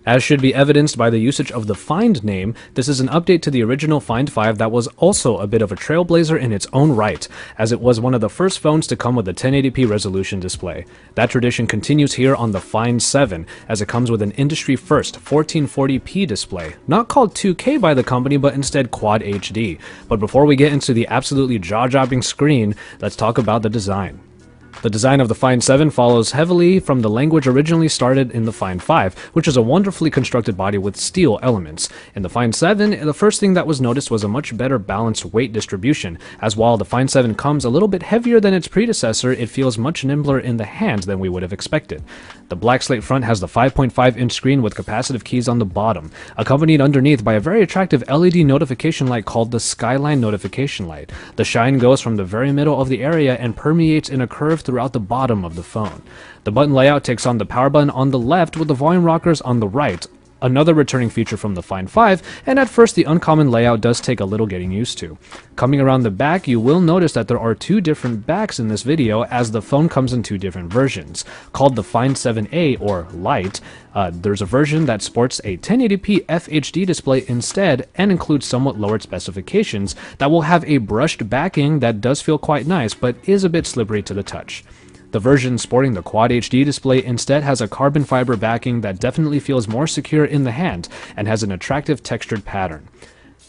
As should be evidenced by the usage of the Find name, this is an update to the original Find 5 that was also a bit of a trailblazer in its own right, as it was one of the first phones to come with a 1080p resolution display. That tradition continues here on the Find 7, as it comes with an industry-first 1440p display, not called 2K by the company, but instead Quad HD. But before we get into the absolutely jaw-dropping screen, let's talk about the design. The design of the Find 7 follows heavily from the language originally started in the Find 5, which is a wonderfully constructed body with steel elements. In the Find 7, the first thing that was noticed was a much better balanced weight distribution, as while the Find 7 comes a little bit heavier than its predecessor, it feels much nimbler in the hand than we would have expected. The black slate front has the 5.5-inch screen with capacitive keys on the bottom, accompanied underneath by a very attractive LED notification light called the Skyline Notification Light. The shine goes from the very middle of the area and permeates in a curve throughout the bottom of the phone. The button layout takes on the power button on the left with the volume rockers on the right, another returning feature from the Find 5, and at first the uncommon layout does take a little getting used to. Coming around the back, you will notice that there are two different backs in this video, as the phone comes in two different versions. Called the Find 7A or Lite, there's a version that sports a 1080p FHD display instead and includes somewhat lowered specifications that will have a brushed backing that does feel quite nice but is a bit slippery to the touch. The version sporting the Quad HD display instead has a carbon fiber backing that definitely feels more secure in the hand and has an attractive textured pattern.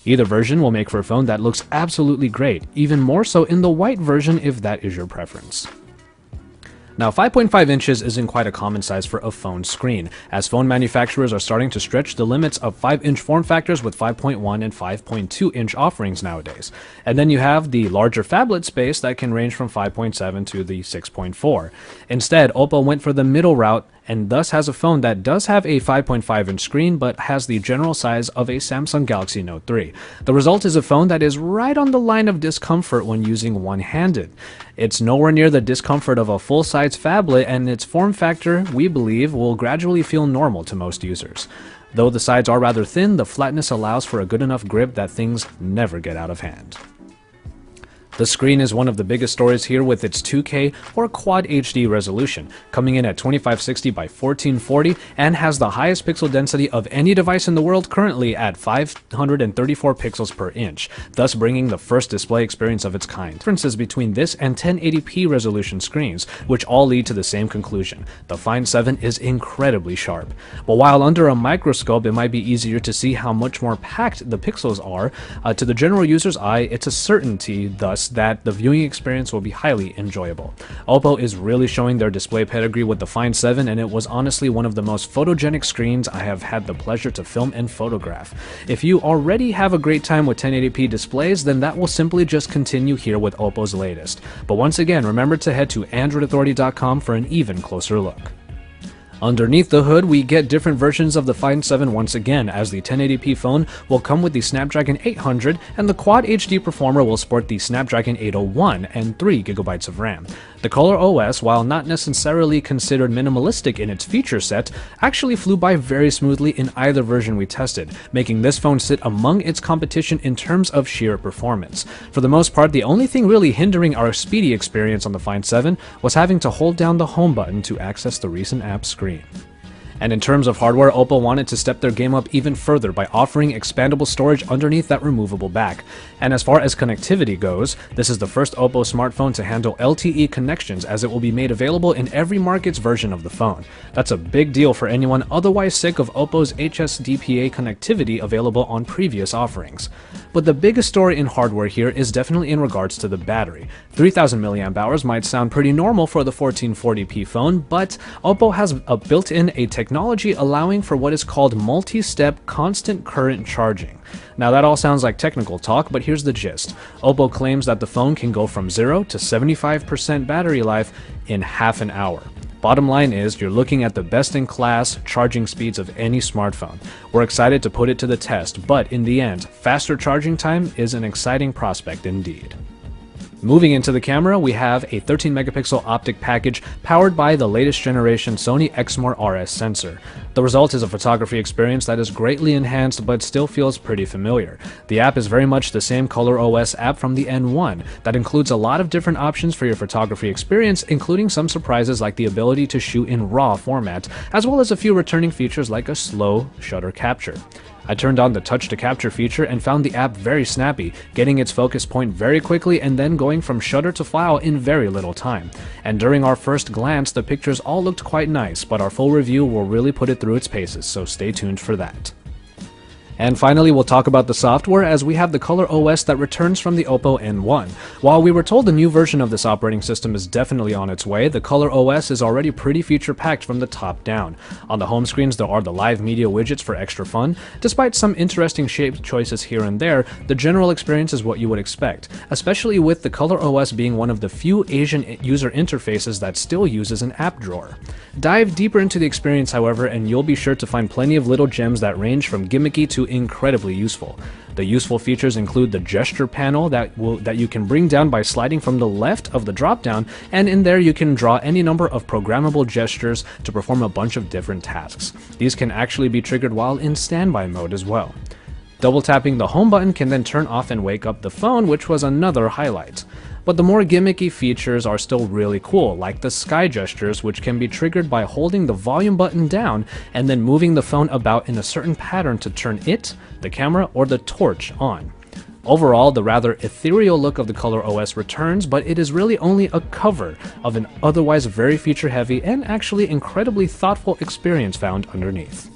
Either version will make for a phone that looks absolutely great, even more so in the white version if that is your preference. Now, 5.5 inches isn't quite a common size for a phone screen, as phone manufacturers are starting to stretch the limits of 5-inch form factors with 5.1 and 5.2-inch offerings nowadays. And then you have the larger phablet space that can range from 5.7 to the 6.4. Instead, Oppo went for the middle route and thus has a phone that does have a 5.5-inch screen but has the general size of a Samsung Galaxy Note 3. The result is a phone that is right on the line of discomfort when using one-handed. It's nowhere near the discomfort of a full-size phablet, and its form factor, we believe, will gradually feel normal to most users. Though the sides are rather thin, the flatness allows for a good enough grip that things never get out of hand. The screen is one of the biggest stories here with its 2K or Quad HD resolution, coming in at 2560 by 1440 and has the highest pixel density of any device in the world currently at 534 pixels per inch, thus bringing the first display experience of its kind. Differences between this and 1080p resolution screens, which all lead to the same conclusion: the Find 7 is incredibly sharp. But while under a microscope it might be easier to see how much more packed the pixels are, to the general user's eye it's a certainty thus that the viewing experience will be highly enjoyable. Oppo is really showing their display pedigree with the Find 7, and it was honestly one of the most photogenic screens I have had the pleasure to film and photograph. If you already have a great time with 1080p displays, then that will simply just continue here with Oppo's latest. But once again, remember to head to AndroidAuthority.com for an even closer look. Underneath the hood, we get different versions of the Find 7 once again, as the 1080p phone will come with the Snapdragon 800 and the Quad HD Performer will sport the Snapdragon 801 and 3GB of RAM. The Color OS, while not necessarily considered minimalistic in its feature set, actually flew by very smoothly in either version we tested, making this phone sit among its competition in terms of sheer performance. For the most part, the only thing really hindering our speedy experience on the Find 7 was having to hold down the home button to access the recent app screen. And in terms of hardware, Oppo wanted to step their game up even further by offering expandable storage underneath that removable back. And as far as connectivity goes, this is the first Oppo smartphone to handle LTE connections, as it will be made available in every market's version of the phone. That's a big deal for anyone otherwise sick of Oppo's HSDPA connectivity available on previous offerings. But the biggest story in hardware here is definitely in regards to the battery. 3000 mAh might sound pretty normal for the 1440p phone, but Oppo has built in a technology allowing for what is called multi-step constant current charging. Now that all sounds like technical talk, but here's the gist. Oppo claims that the phone can go from 0 to 75% battery life in half an hour. Bottom line is, you're looking at the best-in-class charging speeds of any smartphone. We're excited to put it to the test, but in the end, faster charging time is an exciting prospect indeed. Moving into the camera, we have a 13 megapixel optic package powered by the latest generation Sony Exmor RS sensor. The result is a photography experience that is greatly enhanced but still feels pretty familiar. The app is very much the same ColorOS app from the N1 that includes a lot of different options for your photography experience, including some surprises like the ability to shoot in RAW format, as well as a few returning features like a slow shutter capture. I turned on the touch to capture feature and found the app very snappy, getting its focus point very quickly and then going from shutter to file in very little time. And during our first glance, the pictures all looked quite nice, but our full review will really put it through its paces, so stay tuned for that. And finally, we'll talk about the software, as we have the ColorOS that returns from the Oppo N1. While we were told a new version of this operating system is definitely on its way, the ColorOS is already pretty feature-packed from the top down. On the home screens, there are the live media widgets for extra fun. Despite some interesting shape choices here and there, the general experience is what you would expect, especially with the ColorOS being one of the few Asian user interfaces that still uses an app drawer. Dive deeper into the experience, however, and you'll be sure to find plenty of little gems that range from gimmicky to incredibly useful. The useful features include the gesture panel that you can bring down by sliding from the left of the drop-down, and in there you can draw any number of programmable gestures to perform a bunch of different tasks. These can actually be triggered while in standby mode as well. Double tapping the home button can then turn off and wake up the phone, which was another highlight. But the more gimmicky features are still really cool, like the sky gestures, which can be triggered by holding the volume button down and then moving the phone about in a certain pattern to turn it, the camera, or the torch on. Overall, the rather ethereal look of the ColorOS returns, but it is really only a cover of an otherwise very feature-heavy and actually incredibly thoughtful experience found underneath.